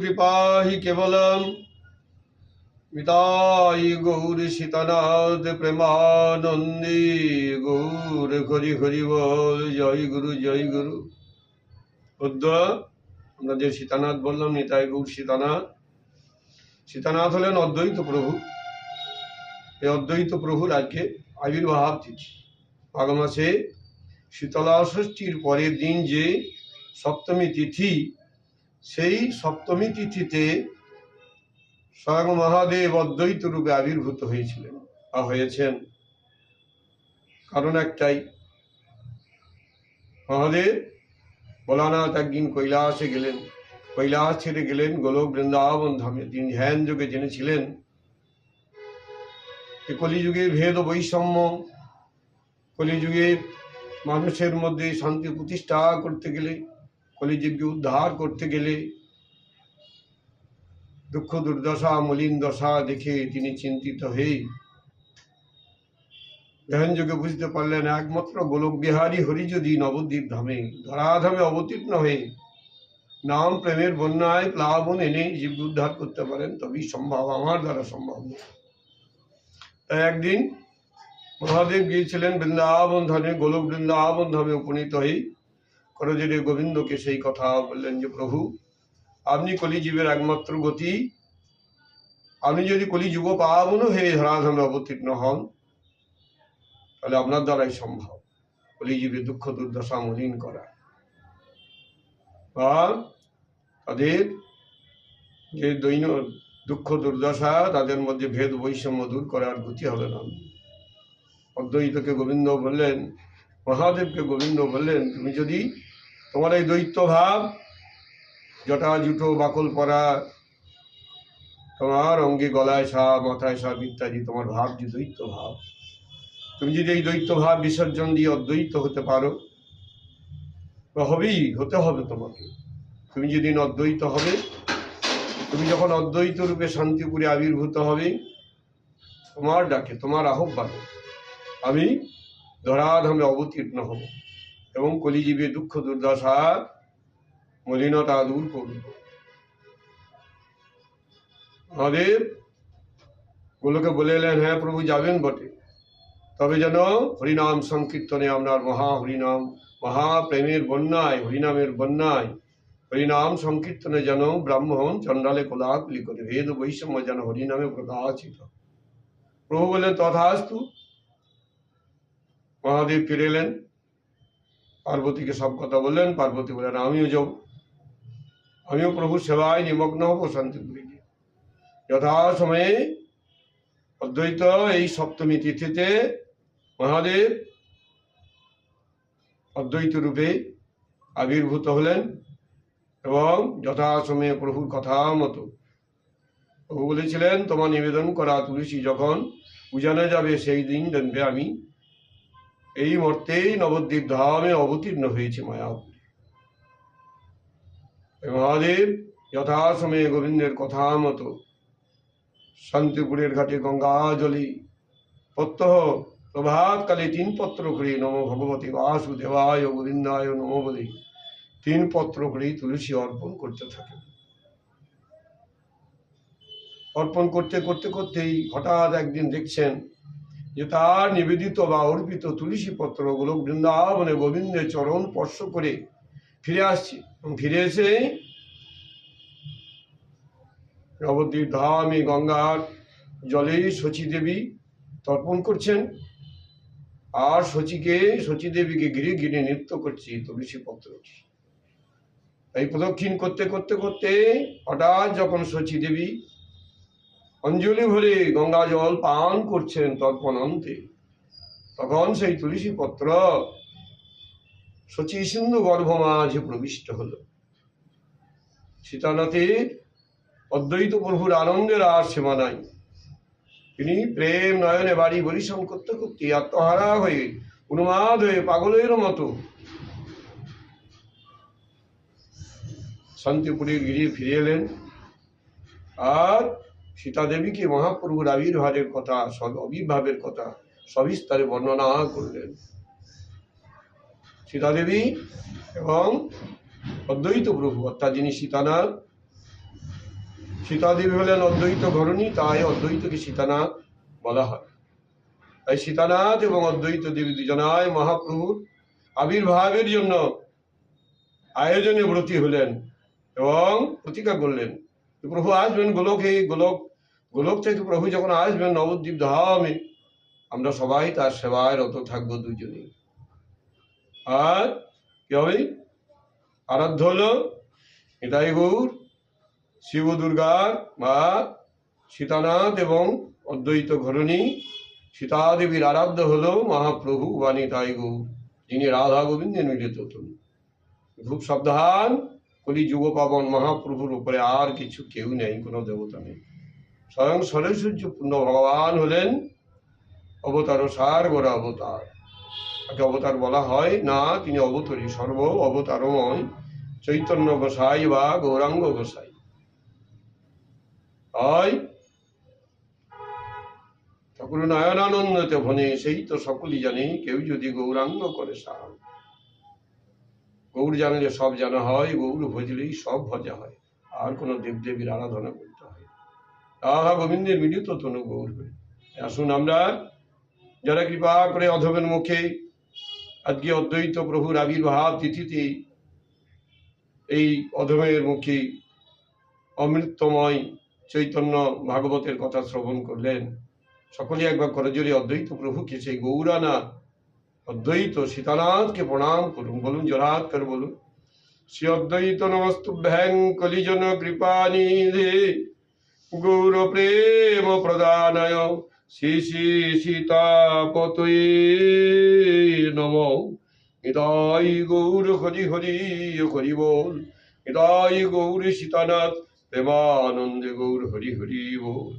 कृपा ही केवलम मिताई गौर सीतानाथ प्रेमानंदी गौर हरि हरि बोल जय गुरु বুদ্ধ আমরা যে সীতানাথ বললাম নিতাই গৌর সীতানাথ সীতানাথ হলেন অদ্বৈত প্রভু। এই অদ্বৈত প্রভুর আজকে আবির্ভাব তিথি মাঘ মাসে শীতলা ষষ্ঠীর পরের দিন যে সপ্তমী তিথি, সেই সপ্তমী তিথিতে স্বয়ং মহাদেব অদ্বৈত রূপে আবির্ভূত হয়েছিলেন বা হয়েছেন। কারণ একটাই, মহাদেব ভোলানাথ একদিন কৈলাসে গেলেন, কৈলাস ছেড়ে গেলেন গোলক বৃন্দাবন ধামে। তিনি ধ্যান যোগে জেনেছিলেন কলিযুগের ভেদ ও বৈষম্য, কলিযুগের মানুষের মধ্যে শান্তি প্রতিষ্ঠা করতে গেলে, কলিযুগকে উদ্ধার করতে গেলে দুঃখ দুর্দশা মলিন দশা দেখে তিনি চিন্তিত হয়ে ধ্যান যোগে বুঝতে পারলেন একমাত্র গোলক বিহারী হরি যদি নবদ্বীপ ধামে ধরাধামে অবতীর্ণ হয়ে নাম প্রেমের বন্যায় প্লাবন এনে জীব উদ্ধার করতে পারেন তবেই সম্ভব, আমার দ্বারা সম্ভব নয়। তাই একদিন মহাদেব গিয়েছিলেন বৃন্দাবন ধামে, গোলক বৃন্দাবন ধামে উপনীত হয়ে করজোড়ে গোবিন্দকে সেই কথা বললেন যে প্রভু, আপনি কলিজীবের একমাত্র গতি, আপনি যদি কলিযুগ পাবন হয়ে ধরাধামে অবতীর্ণ হন তাহলে আপনার দ্বারাই সম্ভব কলিজীবের দুঃখ দুর্দশা মলিন করা বা তাদের যে দৈন দুঃখ দুর্দশা তাদের মধ্যে ভেদ বৈষম্য দূর করার গতি হবে না। অদ্বৈতকে গোবিন্দ বললেন, মহাদেবকে গোবিন্দ বললেন, তুমি যদি তোমার এই দ্বৈত ভাব, জটা জুটো বাকল পরা, তোমার অঙ্গে গলায় সাপ মাথায় সাপ ইত্যাদি তোমার ভাব যে দ্বৈত ভাব, তুমি যদি এই দ্বৈত ভাব বিসর্জন দিয়ে অদ্বৈত হতে পারো, বা হতে হবে তোমাকে। তুমি যেদিন অদ্বৈত হবে, তুমি যখন অদ্বৈত রূপে শান্তিপুরে আবির্ভূত হবে, তোমার ডাকে তোমার আহ্বানে আমি ধরাধামে অবতীর্ণ হব এবং কলিজীবে দুঃখ দুর্দশা মলিনতা দূর করব। মহাদেব গুলোকে বলে এলেন, হ্যাঁ প্রভু যাবেন বটে, তবে যেন হরিনাম সংকীর্তনে আপনার মহা হরিনাম মহাপ্রেমের বন্যায়, হরিনামের বন্যায়, হরিনাম সংকীর্তনে যেন ব্রাহ্মণ চণ্ডালে কোলাকুলি করে, ভেদ বৈষম্য যেন হরিনামে প্রকাশিত। প্রভু বললেন তথাস্তু। মহাদেব ফিরে এলেন, পার্বতীকে সব কথা বললেন। পার্বতী বললেন আমিও যাব, আমিও প্রভুর সেবায় নিমগ্ন হব শান্তিপুরে গিয়ে। যথাসময়ে অদ্বৈত এই সপ্তমী তিথিতে মহাদেব অদ্বৈত রূপে আবির্ভূত হলেন এবং যথাসময়ে প্রভুর কথা মতো প্রভু বলেছিলেন, তোমার নিবেদন করা তুলসী যখন উজানে যাবে সেই দিন জানবে আমি এই মর্তেই নবদ্বীপ ধামে অবতীর্ণ হয়েছে মায়াপুরে। মহাদেব যথাসময়ে গোবিন্দের কথা মতো শান্তিপুরের ঘাটে গঙ্গা জলে প্রত্যহ প্রভাতকালে 3 পত্র করে নম ভগবতী বাসুদেবায় গোবিন্দায় নম বলে 3 পত্র করে তুলসী অর্পণ করতে থাকেন। অর্পণ করতে করতে করতেই হঠাৎ একদিন দেখছেন যে তার নিবেদিত বা অর্পিত তুলসী পত্র গোলক বৃন্দাবনে গোবিন্দের চরণ স্পর্শ করে ফিরে আসছে এবং ফিরে এসে নবদ্বীপ ধামে গঙ্গার জলে শচী দেবী তর্পণ করছেন, আর শচী দেবীকে ঘিরে ঘিরে নৃত্য করছে তুলসী পত্রটি। এই প্রদক্ষিণ করতে করতে করতে হঠাৎ যখন শচী দেবী অঞ্জলি ভরে গঙ্গা জল পান করছেন তর্পণ অন্তে, তখন সেই তুলসী পত্র শচী সিন্ধু গর্ভ মাঝে প্রবিষ্ট হল। সীতানাথের অদ্বৈত প্রভুর আনন্দের আর সীমা নাই। তিনি প্রেম নয়নে বাড়ি পরিশ্রম করতে করতে আত্মহারা হয়ে উন্মাদ হয়ে পাগলের মতো শান্তিপুরে গিয়ে ফিরে এলেন আর সীতা দেবীকে মহাপ্রভুর আবির্ভাবের কথা সবিস্তারে বর্ণনা করলেন। সীতা দেবী এবং অদ্বৈত প্রভু অর্থাৎ যিনি সীতানাথ সীতাদেবী হলেন অদ্বৈত ঘরণী, তাই অদ্বৈতকে সীতানাথ বলা হয়। তাই সীতানাথ এবং অদ্বৈত দেবী দুজনায় মহাপ্রভুর আবির্ভাবের জন্য আয়োজনে ব্রতী হলেন এবং প্রতিজ্ঞা করলেন প্রভু আসবেন গোলকে, গোলক থেকে প্রভু যখন আসবেন নবদ্বীপ ধামে, আমরা সবাই তার সেবায় রত থাকবো দুজনে। আর কি হবে? আরাধ্য হলো নিতাই গৌর, শিব দুর্গার বা সীতানাথ এবং অদ্বৈত ঘরণী সীতাদেবীর আরাধ্য হলো মহাপ্রভু বা নিতাই গৌর, যিনি রাধা গোবিন্দের মিলিত তনু। খুব সাবধান, কলি যুগ পাবন মহাপ্রভুর উপরে আর কিছু কেউ নেই, কোনো দেবতা নেই। স্বয়ং সরস্বতী পূর্ণ ভগবান হলেন অবতার সার গোরা অবতার। তাকে অবতার বলা হয় না, তিনি অবতরী, সর্ব অবতারময় চৈতন্য গোসাই বা গৌরাঙ্গ গোসাই। হয় ঠাকুর নয়নানন্দতে ভনে, সেই তো সকলই জানে, কেউ যদি গৌরাঙ্গ করে সাহায্য। গৌর জানলে সব জানা হয়, গৌর ভজলেই সব ভজা হয়, আর কোনো দেবদেবীর আরাধনা করতে হয়। রাধা গোবিন্দের মিলিত তনু গৌর হয়ে। আসুন আমরা যারা কৃপা করে অধমের মুখে আজকে অদ্বৈত প্রভুর আবির্ভাব তিথিতে এই অধমের মুখে অমৃতময় চৈতন্য ভাগবতের কথা শ্রবণ করলেন, সকলে একবার করজোরে অদ্বৈত প্রভুকে, সেই গৌরানাথ অদ্বৈত সীতানাথকে প্রণাম করুন। বলুন, জোরহাত করে বলুন, শ্রী অদ্বৈত নমস্তুভ্যাং কলিজন কৃপানিধে গৌর প্রেম প্রদানয় শ্রী শ্রী সীতাপতয়ে নমঃ। নিতাই গৌর হরি হরি হরি বল, নিতাই গৌর সীতানাথ প্রেমানন্দে গৌর হরি হরি বল।